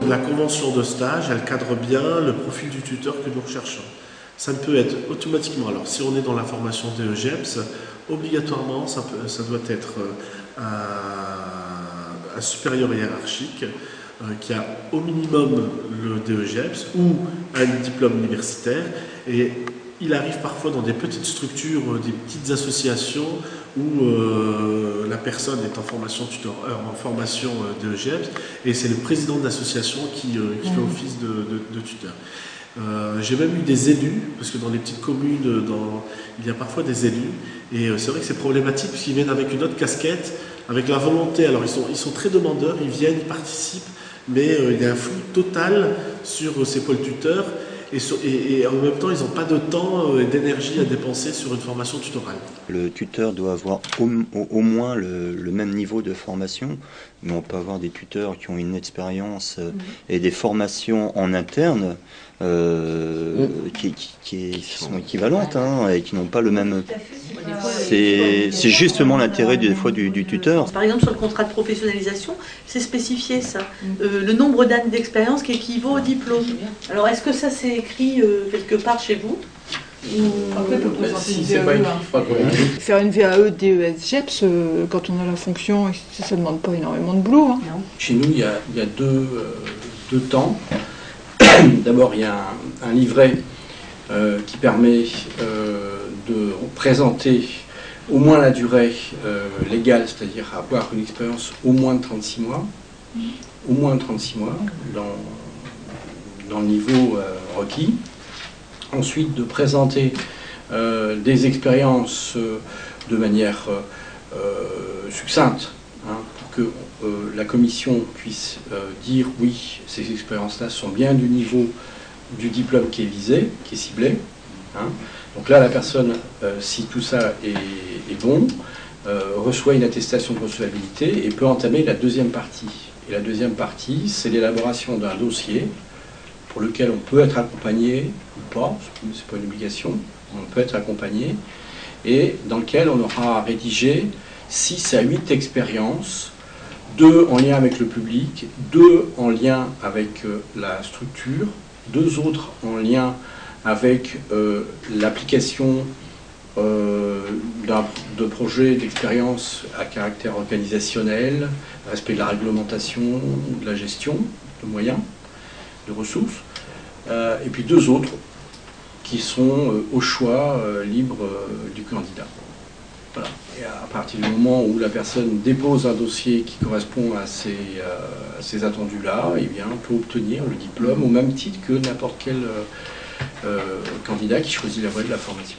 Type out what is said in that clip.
La convention de stage, elle cadre bien le profil du tuteur que nous recherchons. Ça ne peut être automatiquement, alors si on est dans la formation DEGEPS, obligatoirement ça doit être un supérieur hiérarchique qui a au minimum le DEGEPS ou un diplôme universitaire. Et il arrive parfois dans des petites structures, des petites associations où la personne est en formation en formation DEGEPS et c'est le président de l'association qui fait office de tuteur. J'ai même eu des élus, parce que dans les petites communes, il y a parfois des élus, et c'est vrai que c'est problématique, parce qu'ils viennent avec une autre casquette, avec la volonté, alors ils sont très demandeurs, ils viennent, ils participent, mais il y a un flou total sur ces pôles tuteurs, et en même temps, ils n'ont pas de temps et d'énergie à dépenser sur une formation tutorale. Le tuteur doit avoir au moins le même niveau de formation, mais on peut avoir des tuteurs qui ont une expérience et des formations en interne qui sont équivalentes et qui n'ont pas le même... C'est justement l'intérêt des fois du tuteur. Par exemple, sur le contrat de professionnalisation, c'est spécifié ça. Le nombre d'années d'expérience qui équivaut au diplôme. Alors, est-ce que ça c'est écrit quelque part chez vous? Après, peut présenter une VAE. Faire une VAE DES GEPS, quand on a la fonction, ça ne demande pas énormément de boulot. Hein. Chez nous, il y a deux temps. D'abord, il y a un livret qui permet de présenter au moins la durée légale, c'est-à-dire avoir une expérience au moins de 36 mois, au moins 36 mois dans le niveau requis. Ensuite, de présenter des expériences de manière succincte, pour que la commission puisse dire oui, ces expériences-là sont bien du niveau du diplôme qui est visé, qui est ciblé. Donc là, la personne, si tout ça est bon, reçoit une attestation de recevabilité et peut entamer la deuxième partie. Et la deuxième partie, c'est l'élaboration d'un dossier pour lequel on peut être accompagné ou pas, c'est pas une obligation, on peut être accompagné, et dans lequel on aura rédigé 6 à 8 expériences, 2 en lien avec le public, 2 en lien avec la structure, 2 autres en lien avec l'application de projets d'expérience à caractère organisationnel, respect de la réglementation, de la gestion, de moyens, de ressources, et puis 2 autres qui sont au choix libre du candidat. Voilà. Et à partir du moment où la personne dépose un dossier qui correspond à ces attendus-là, eh bien, on peut obtenir le diplôme au même titre que n'importe quel candidat qui choisit la voie de la formation.